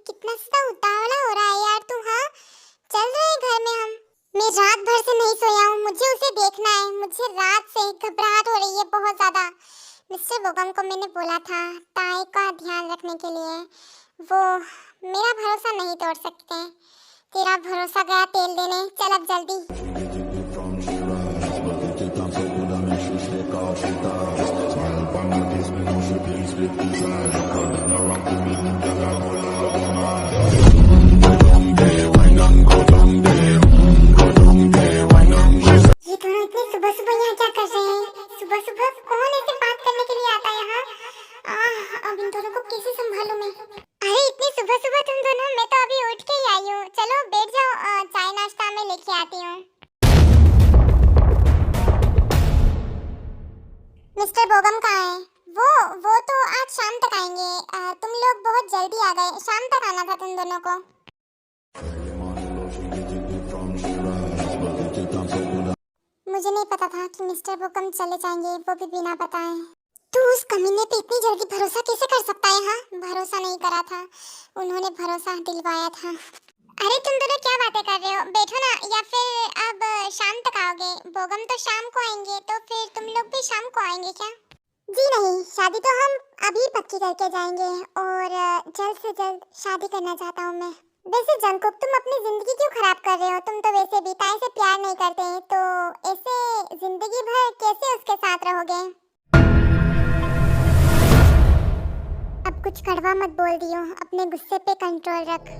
कितना सा उतावला हो रहा है यार तू। हाँ चल रहे हैं घर में हम। मैं रात भर से नहीं सोया हूँ, मुझे उसे देखना है। मुझे रात से घबराहट हो रही है बहुत ज्यादा। मिस्टर बोगम को मैंने बोला था ताई का ध्यान रखने के लिए, वो मेरा भरोसा नहीं तोड़ सकते। तेरा भरोसा गया तेल देने, चल अब जल्दी। ये दोनों इतने सुबह सुबह यहाँ क्या कर रहे हैं? सुबह सुबह कौन ऐसे बात करने के लिए आता है यहाँ? अब इन दोनों को कैसे संभालूं मैं? अरे इतनी सुबह सुबह तुम दोनों, मैं तो अभी उठ के ही आई हूँ। चलो बैठ जाओ, चाय नाश्ता मैं लेके आती हूँ। मिस्टर बोगम कहाँ है? वो तो आज शाम तक आएंगे। तुम लोग बहुत जल्दी आ गए, शाम तक आना था तुम दोनों को। मुझे नहीं पता था कि मिस्टर बोगम चले जाएंगे, वो भी बिना बताए। तू उस कमीने पे इतनी जल्दी भरोसा कैसे कर सकता है? हाँ भरोसा नहीं करा था, उन्होंने भरोसा दिलवाया था। अरे तुम दोनों क्या बातें कर रहे हो? बैठो ना, या फिर अब शाम तक आओगे? बोगम तो शाम को आएंगे, तो फिर तुम लोग भी शाम को आएंगे क्या? जी नहीं, शादी तो हम अभी पक्की करके जाएंगे और जल्द से जल्द शादी करना चाहता हूँ मैं। वैसे जंकुक, तुम अपनी जिंदगी क्यों खराब कर रहे हो? तुम तो वैसे भी ताई से प्यार नहीं करते, तो ऐसे जिंदगी भर कैसे उसके साथ रहोगे? अब कुछ कड़वा मत बोल दियो, अपने गुस्से पे कंट्रोल रख।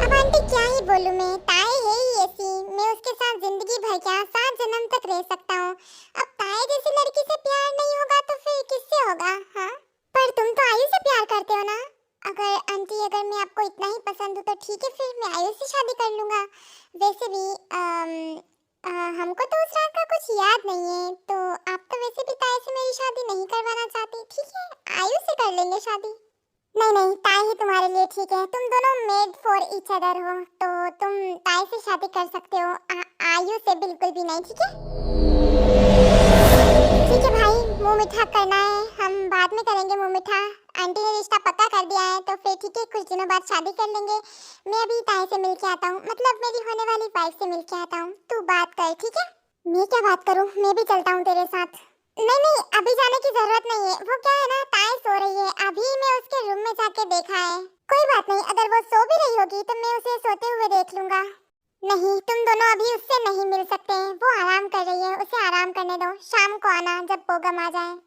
अब आंटी क्या ही बोलूं मैं, ताई है ही ऐसी। मैं उसके साथ जिंदगी भर क्या 7 जन्म तक रह सकता हूँ। अब ताई जैसी लड़की से प्यार नहीं होगा तो फिर किससे होगा? हाँ पर तुम तो आयु से प्यार करते हो ना? अगर आंटी, अगर मैं आपको इतना ही पसंद हूँ तो ठीक है, फिर मैं आयु से शादी कर लूँगा। वैसे भी हमको तो उस रात का कुछ याद नहीं है, तो आप तो वैसे भी ताई से मेरी शादी नहीं करवाना चाहती। ठीक है, आयु से कर लेंगे शादी। नहीं नहीं, ताई ही तुम्हारे लिए ठीक है। तुम दोनों मेड फॉर ईच अदर हो, तो तुम ताई से शादी कर सकते हो, आयु से बिल्कुल भी नहीं। ठीक है ठीक है भाई, मुंह मीठा करना है, हम बाद में करेंगे मुंह मीठा। आंटी ने रिश्ता पक्का कर दिया है, तो फिर ठीक है, कुछ दिनों बाद शादी कर लेंगे। मैं अभी ताई से मिल के आता हूँ, मतलब मेरी होने वाली वाइफ से मिल के आता हूँ। तू बात कर, ठीक है? मैं क्या बात करूँ, मैं भी चलता हूँ तेरे साथ। नहीं नहीं, अभी जाने की जरूरत नहीं है। वो क्या है ना, ताई सो रही है, अभी मैं उसके रूम में जाके देखा है। कोई बात नहीं, अगर वो सो भी रही होगी तो मैं उसे सोते हुए देख लूंगा। नहीं, तुम दोनों अभी उससे नहीं मिल सकते, वो आराम कर रही है, उसे आराम करने दो। शाम को आना जब बोगम आ जाए।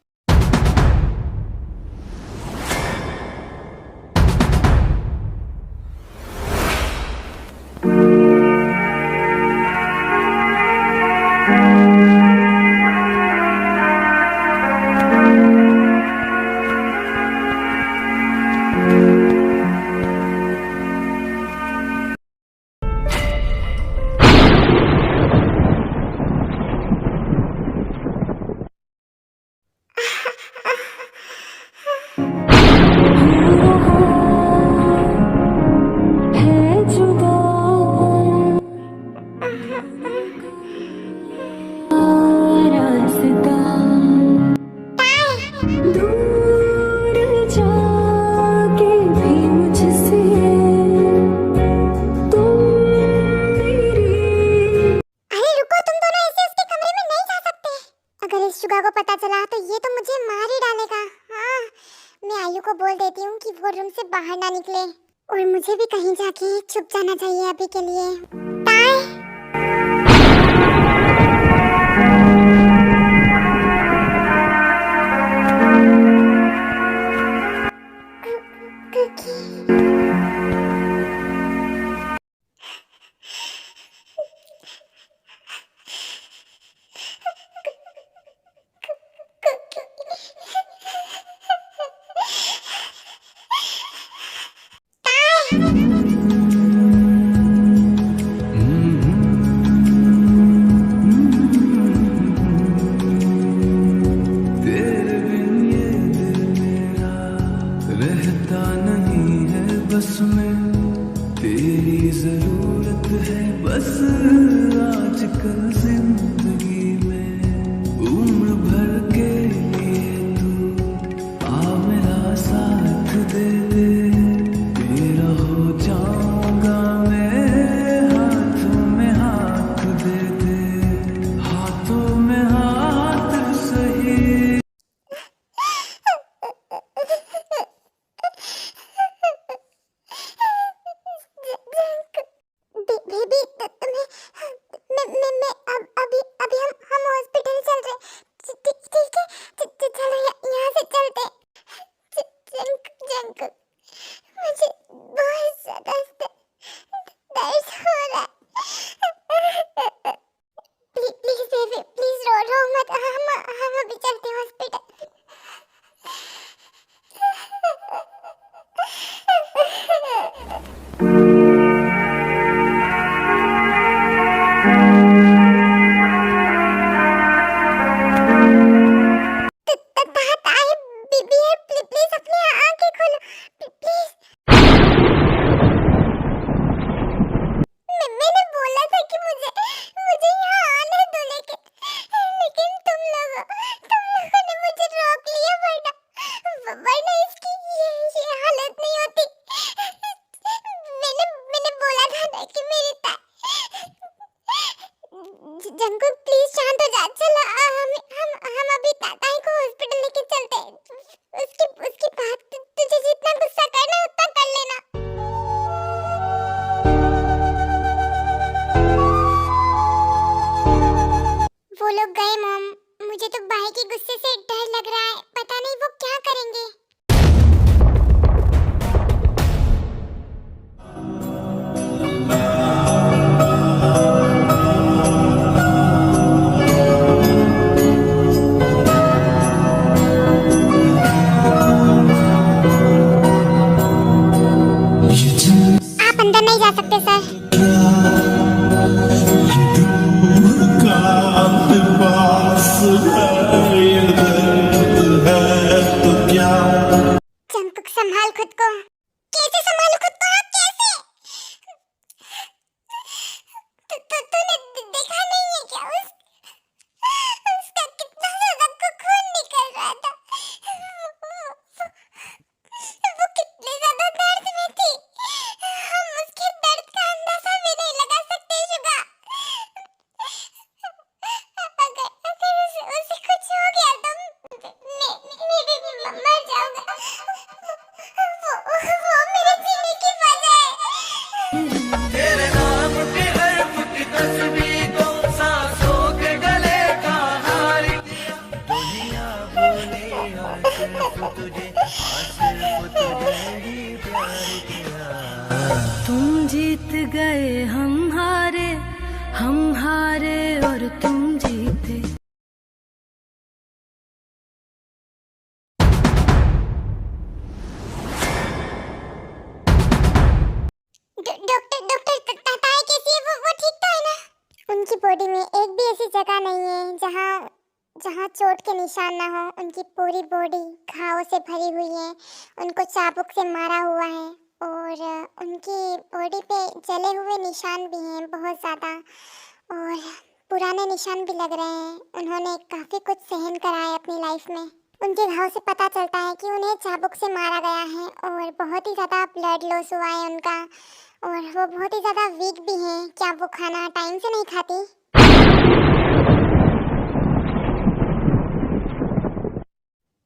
को पता चला तो ये तो मुझे मार ही डालेगा। हाँ, मैं आयु को बोल देती हूँ कि वो रूम से बाहर ना निकले, और मुझे भी कहीं जाके छुप जाना चाहिए अभी के लिए। ताई बस में तेरी जरूरत है, बस आजकल जिंदगी में उम्र भर के लिए तू आ मेरा साथ दे दे। संभाल खुद को। कैसे संभालूं खुद को? हाँ, कैसे? तूने देखा नहीं है क्या उसका कितना ज्यादा खून निकल रहा था? वो कितने ज्यादा दर्द में थी। हम उसके दर्द का अंदाजा भी नहीं लगा सकते शुगा। अगर उसे कुछ हो गया तो मैं भी मर जाऊंगा। वो मेरे जीने की वजह है। तेरे नाम के हर्फ की तस्वीर को सांसों के गले का हार किया। दुनिया बोली और सिर्फ तुझे ही प्यार किया। तुम जीत गए हम हारे और तुम जीते। डॉक्टर ताई कैसी है? वो ठीक तो है ना? उनकी बॉडी में एक भी ऐसी जगह नहीं है जहाँ चोट के निशान ना हो। उनकी पूरी बॉडी घावों से भरी हुई है। उनको चाबुक से मारा हुआ है और उनकी बॉडी पे जले हुए निशान भी हैं बहुत ज़्यादा, और पुराने निशान भी लग रहे हैं। उन्होंने काफ़ी कुछ सहन करा है अपनी लाइफ में। उनके घाव से पता चलता है कि उन्हें चाबुक से मारा गया है और बहुत ही ज़्यादा ब्लड लॉस हुआ है उनका, और वो बहुत ही ज़्यादा वीक भी हैं। क्या वो खाना टाइम से नहीं खाती?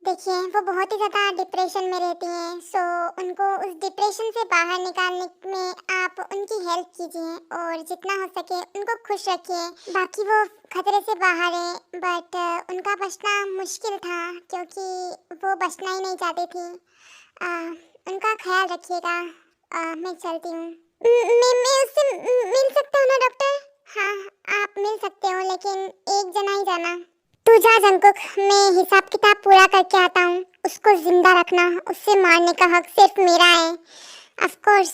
देखिए, वो बहुत ही ज़्यादा डिप्रेशन में रहती हैं। सो उनको उस डिप्रेशन से बाहर निकालने में आप उनकी हेल्प कीजिए और जितना हो सके उनको खुश रखिए। बाकी वो खतरे से बाहर है, बट उनका बचना मुश्किल था क्योंकि वो बचना ही नहीं चाहती थी। उनका ख्याल रखिएगा। मैं चलती हूँ। मैं उससे मिल सकता हूँ ना डॉक्टर? हाँ, आप मिल सकते हो, लेकिन एक जना ही जाना। तू जा जंकुक, मैं हिसाब किताब पूरा करके आता हूँ। उसको जिंदा रखना, उससे मारने का हक सिर्फ मेरा है। Of course.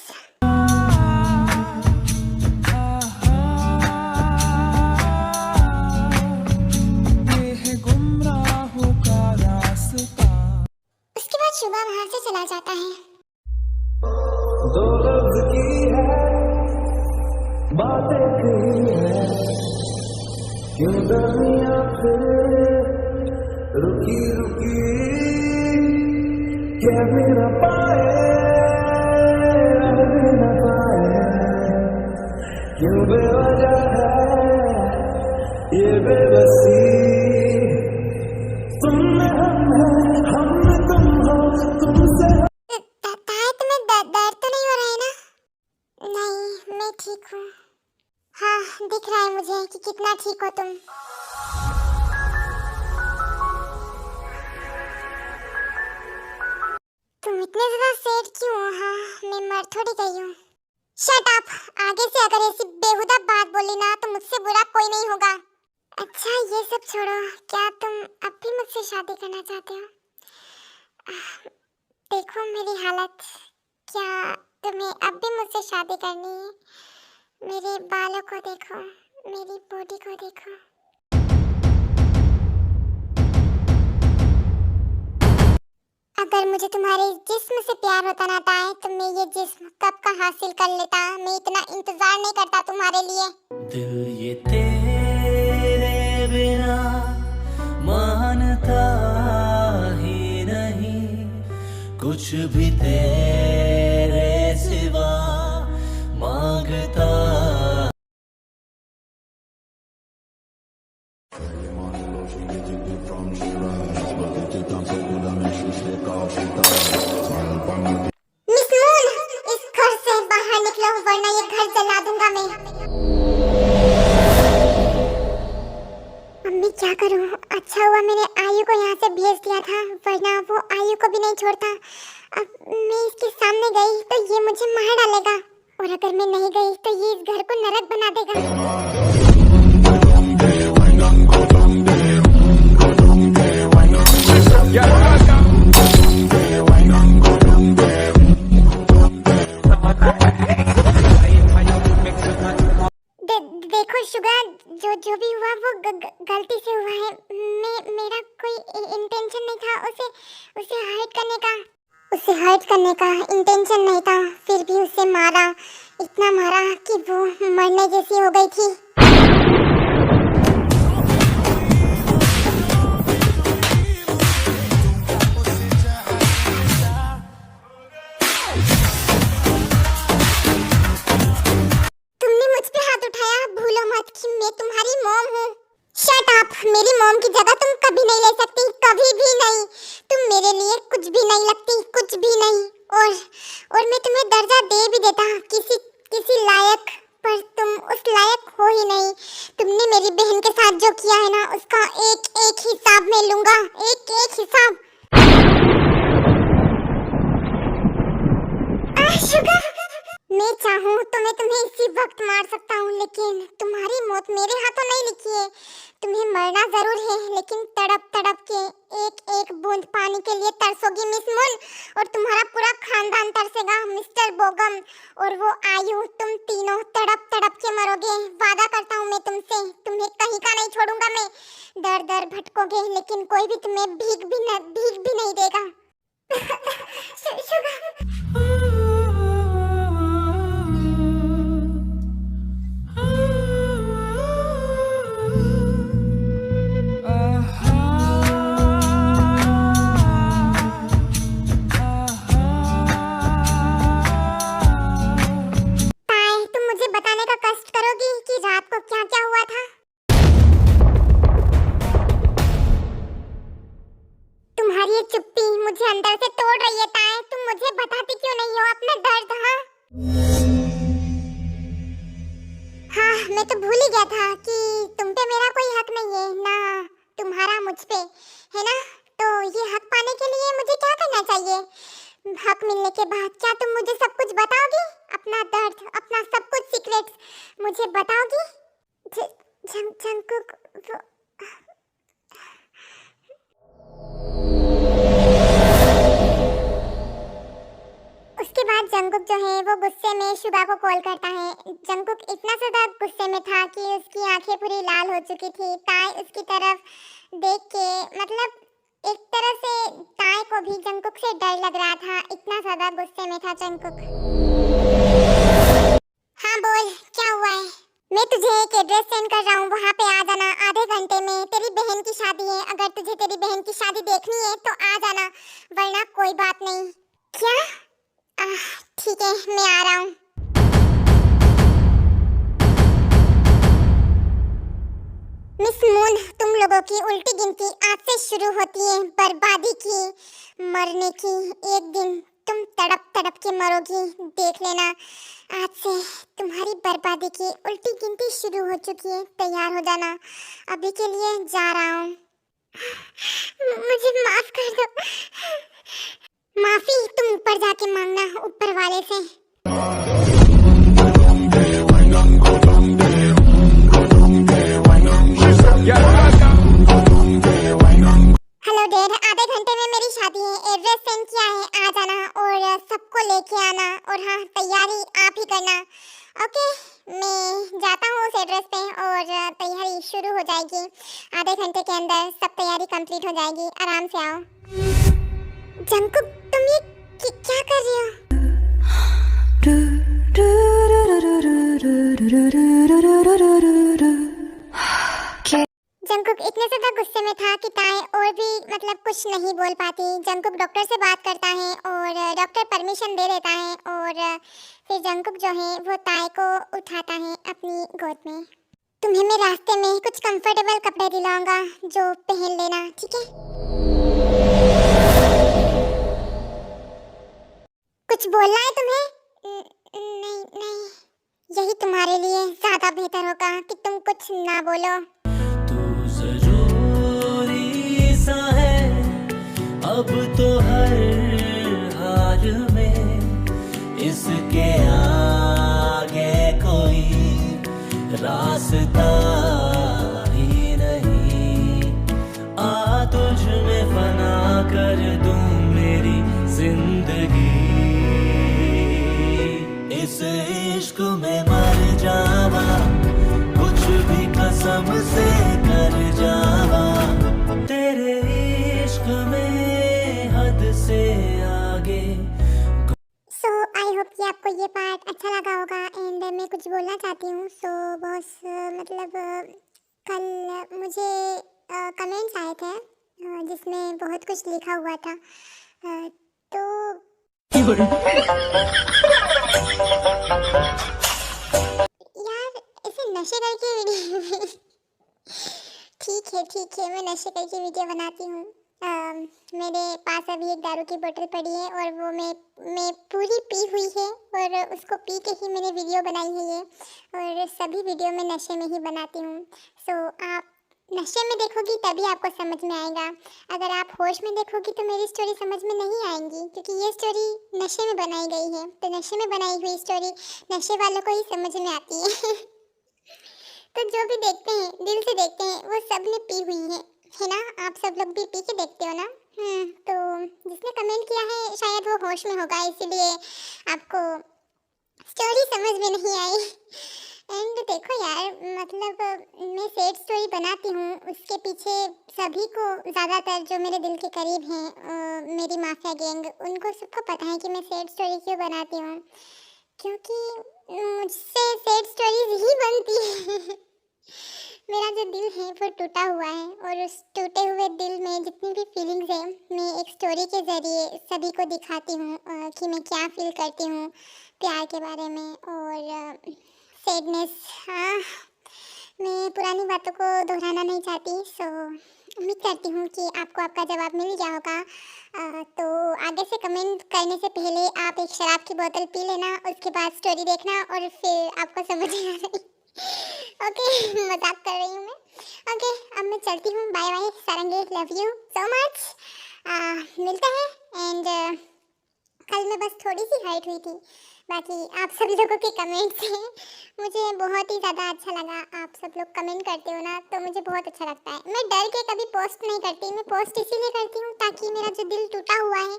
उसके बाद शुभा बाहर से चला जाता है। दो लफ्ज की है बातें कही है, क्यों दुनिया फिर रुकी रुकी कह भी न पाए, रह भी न पाए। क्यों बेवजह है ये बेबसी, तुम में हम हैं, हम में तुम हो, तुमसे ताई, तुम्हें दर्द तो नहीं हो रहा है ना? नहीं, मैं ठीक हूँ। हाँ, दिख रहा है मुझे कि कितना ठीक हो तुम। तुम इतने ज़्यादा सैड क्यों हो? हाँ, मैं मर थोड़ी गई हूँ। Shut up! आगे से अगर ऐसी बेहुदा बात बोली ना तो मुझसे बुरा कोई नहीं होगा। अच्छा, ये सब छोड़ो। क्या तुम अब भी मुझसे शादी करना चाहते हो? देखो मेरी हालत। क्या तुम्हें अब भी मुझसे शादी करनी है? मेरे बालों को देखो, मेरी बॉडी को देखो। अगर मुझे तुम्हारे जिस्म से प्यार होता ना ताए, तो मैं ये जिस्म कब का हासिल कर लेता। मैं इतना इंतजार नहीं करता तुम्हारे लिए। दिल ये तेरे बिना मानता ही नहीं, कुछ भी तेरे सिवा मांगता। मिस मून, इस घर से बाहर निकलो वरना ये घर जला दूंगा मैं। मम्मी, क्या करूं? अच्छा हुआ मैंने आयु को यहाँ से भेज दिया था, वरना वो आयु को भी नहीं छोड़ता। अब मैं इसके सामने गई तो ये मुझे मार डालेगा, और अगर मैं नहीं गई तो ये इस घर को नरक बना देगा। देखो शुगा, जो भी हुआ वो गलती से हुआ है। मेरा कोई इंटेंशन नहीं था उसे हर्ट करने का। उसे हर्ट करने का इंटेंशन नहीं था, फिर भी उसे मारा, इतना मारा कि वो मरने जैसी हो गई थी। तुमने मुझ पे हाथ उठाया, भूलो मत कि मैं तुम्हारी मॉम हूँ। शट अप, मेरी मॉम की जगह तुम कभी नहीं ले सकती, कभी भी नहीं। तुम मेरे लिए कुछ भी नहीं लगती, कुछ भी नहीं। और मैं तुम्हें दर्जा दे भी देता किसी लायक, पर तुम उस लायक हो ही नहीं। तुमने मेरी बहन के साथ जो किया है ना, उसका एक एक हिसाब मैं लूंगा, एक एक हिसाब। शुगर, मैं चाहूँ तो मैं तुम्हें इसी वक्त मार सकता हूँ, लेकिन तुम्हारी मौत मेरे हाथों नहीं लिखी है। तुम्हें मरना जरूर है, लेकिन तड़प तड़प के एक एक बूंद पानी के लिए तरसोगी मिस मून, और तुम्हारा पूरा खानदान तरसेगा मिस्टर बोगम और वो आयु। तुम तीनों तड़प तड़प के मरोगे, वादा करता हूँ मैं तुमसे। तुम्हें कहीं का नहीं छोड़ूंगा मैं। दर दर भटकोगे, लेकिन कोई भी तुम्हें भीख भी नहीं देगा। बताने का कष्ट करोगी कि रात को क्या क्या हुआ था? तुम्हारी ये चुप्पी मुझे अंदर से तोड़ रही है ताए। तुम मुझे बताती क्यों नहीं हो अपना दर्द? हाँ, मैं तो भूल ही गया था कि तुम पे मेरा कोई हक नहीं है ना, तुम्हारा मुझ पे है ना। तो ये हक पाने के लिए मुझे क्या करना चाहिए? हक मिलने के बाद क्या तुम मुझे सब कुछ बताओगी? अपना दर्द, अपना सब कुछ सीक्रेट्स मुझे बताओगी? जंगकुक उसके बाद जंगकुक जो है वो गुस्से में शुगा को कॉल करता है। जंगकुक इतना ज्यादा गुस्से में था कि उसकी आंखें पूरी लाल हो चुकी थी। ताए उसकी तरफ देख के, मतलब एक तरह से ताए को भी जंगकुक से डर लग रहा था, इतना ज्यादा गुस्से में था जंगकुक। हाँ बोल, क्या हुआ है? मैं तुझे एक एड्रेस सेंड कर रहा हूँ, वहाँ पे आ जाना आधे घंटे में। तेरी बहन की शादी है, अगर तुझे तेरी बहन की शादी देखनी है तो आ जाना, वरना कोई बात नहीं। क्या? ठीक है, मैं आ रहा हूँ। मिस मून, तुम लोगों की उल्टी गिनती आज से शुरू होती है बर्बादी की, मरने की। एक दिन तुम तड़प तड़प के मरोगी, देख लेना। आज से तुम्हारी बर्बादी की उल्टी गिनती शुरू हो चुकी है, तैयार हो जाना। अभी के लिए जा रहा हूँ। मुझे माफ कर दो। माफी तुम ऊपर जाके मांगना, ऊपर वाले से। हेलो डैड, आधे घंटे में मेरी शादी है, एड्रेस सेंड किया है, आ जाना और सबको लेके आना। और हाँ, तैयारी आप ही करना, ओके? मैं जाता हूँ उस एड्रेस पे और तैयारी शुरू हो जाएगी। आधे घंटे के अंदर सब तैयारी कंप्लीट हो जाएगी, आराम से आओ। जंगकुक, तुम ये क्या कर रही हो? जंगकुक इतने ज्यादा गुस्से में था कि ताए और भी मतलब कुछ नहीं बोल पाती। जंगकुक डॉक्टर से बात करता है और डॉक्टर परमिशन दे देता है, और फिर जंगकुक जो है वो ताए को उठाता है अपनी गोद में। तुम्हें मैं रास्ते में कुछ कंफर्टेबल कपड़े दिलाऊंगा, जो पहन लेना, ठीक है? कुछ बोलना है तुम्हें? नहीं, यही तुम्हारे लिए ज्यादा बेहतर होगा कि तुम कुछ ना बोलो। सा है अब तो हर हाल में, इसके आगे कोई रास्ता ही नहीं। आ तुझ में फना कर दूं मेरी जिंदगी, इस इश्क में मर जावा, कुछ भी कसम से कर जावा। तेरे इश्क में हद से आगे ये पार्ट अच्छा लगा होगा एंड मैं कुछ बोलना चाहती हूँ। सो बॉस मतलब कल मुझे कमेंट्स आए थे जिसमें बहुत कुछ लिखा हुआ था। तो यार ऐसे नशे करके वीडियो ठीक है, मैं नशे करके वीडियो बनाती हूँ। मेरे पास अभी एक दारू की बोतल पड़ी है और वो मैं पूरी पी हुई है और उसको पी के ही मैंने वीडियो बनाई है ये, और सभी वीडियो मैं नशे में ही बनाती हूँ। सो आप नशे में देखोगी तभी आपको समझ में आएगा। अगर आप होश में देखोगी तो मेरी स्टोरी समझ में नहीं आएगी, क्योंकि ये स्टोरी नशे में बनाई गई है। तो नशे में बनाई हुई स्टोरी नशे वालों को ही समझ में आती है। तो जो भी देखते हैं दिल से देखते हैं, वो सब ने पी हुई है ना? आप सब लोग भी पी के देखते हो ना? तो जिसने कमेंट किया है शायद वो होश में होगा, इसीलिए आपको स्टोरी समझ में नहीं आई। एंड देखो यार, मतलब मैं सैड स्टोरी बनाती हूँ, उसके पीछे सभी को, ज़्यादातर जो मेरे दिल के करीब हैं, मेरी माफिया गैंग, उनको सबको पता है कि मैं सैड स्टोरी क्यों बनाती हूँ, क्योंकि मुझसे सैड स्टोरीज ही बनती है। मेरा जो दिल है वो टूटा हुआ है, और उस टूटे हुए दिल में जितनी भी फीलिंग्स है मैं एक स्टोरी के ज़रिए सभी को दिखाती हूँ कि मैं क्या फील करती हूँ प्यार के बारे में और सैडनेस। हाँ, मैं पुरानी बातों को दोहराना नहीं चाहती। सो उम्मीद करती हूँ कि आपको आपका जवाब मिल गया होगा। तो आगे से कमेंट करने से पहले आप एक शराब की बोतल पी लेना, उसके बाद स्टोरी देखना और फिर आपको समझ में आ जाएगी। ओके, मजाक कर रही हूँ मैं। ओके, अब मैं चलती हूँ। Bye bye Sarangi, love you so much. मिलते हैं। एंड कल मैं बस थोड़ी सी हाइट हुई थी, बाकी आप सब लोगों के कमेंट से मुझे बहुत ही ज़्यादा अच्छा लगा। आप सब लोग कमेंट करते हो ना, तो मुझे बहुत अच्छा लगता है। मैं डर के कभी पोस्ट नहीं करती, मैं पोस्ट इसीलिए करती हूँ ताकि मेरा जो दिल टूटा हुआ है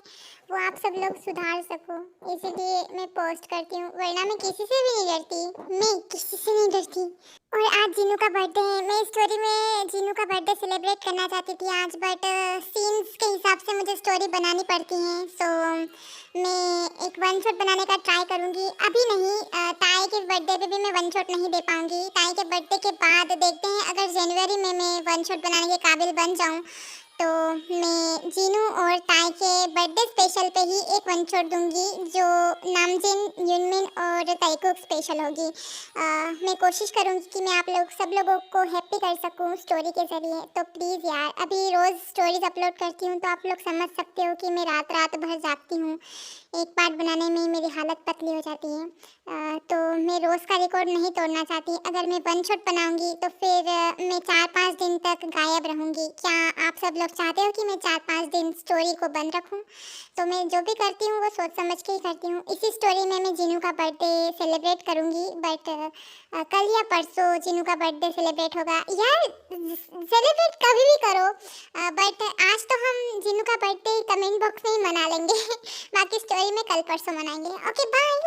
वो आप सब लोग सुधार सको, इसीलिए मैं पोस्ट करती हूँ, वरना मैं किसी से भी नहीं डरती, मैं किसी से नहीं डरती। और आज जीनू का बर्थडे है। मैं स्टोरी में जीनू का बर्थडे सेलिब्रेट करना चाहती थी आज, बट सीन्स के हिसाब से मुझे स्टोरी बनानी पड़ती है। सो मैं एक वन शॉट बनाने का ट्राई करूँगी, अभी नहीं। ताई के बर्थडे पे भी मैं वन शॉट नहीं दे पाऊँगी। ताई के बर्थडे के बाद देखते हैं, अगर जनवरी में मैं वन शॉट बनाने के काबिल बन जाऊँ तो मैं जीनू और ताई के बर्थडे स्पेशल पे ही एक वन शॉट दूंगी, जो नामजिन, युनमिन और ताईकुक स्पेशल होगी। मैं कोशिश करूंगी कि मैं आप लोग सब लोगों को हैप्पी कर सकूं स्टोरी के ज़रिए। तो प्लीज़ यार, अभी रोज़ स्टोरीज अपलोड करती हूं तो आप लोग समझ सकते हो कि मैं रात रात भर जागती हूं। एक पार्ट बनाने में मेरी हालत पतली हो जाती है। तो मैं रोज़ का रिकॉर्ड नहीं तोड़ना चाहती। अगर मैं वन शॉट बनाऊंगी तो फिर मैं 4-5 दिन तक गायब रहूंगी। क्या आप सब लोग चाहते हो कि मैं 4-5 दिन स्टोरी को बंद रखूं? तो मैं जो भी करती हूँ वो सोच समझ के ही करती हूँ। इसी स्टोरी में मैं जीनू का बर्थडे सेलिब्रेट करूँगी, बट कल या परसों जीनू का बर्थडे सेलिब्रेट होगा। यार सेलिब्रेट कभी भी करो, बट आज तो हम जीनू का बर्थडे कमेंट बॉक्स में ही मना लेंगे। बाकी स्टोरी में कल परसों मनाएंगे। Okay bye.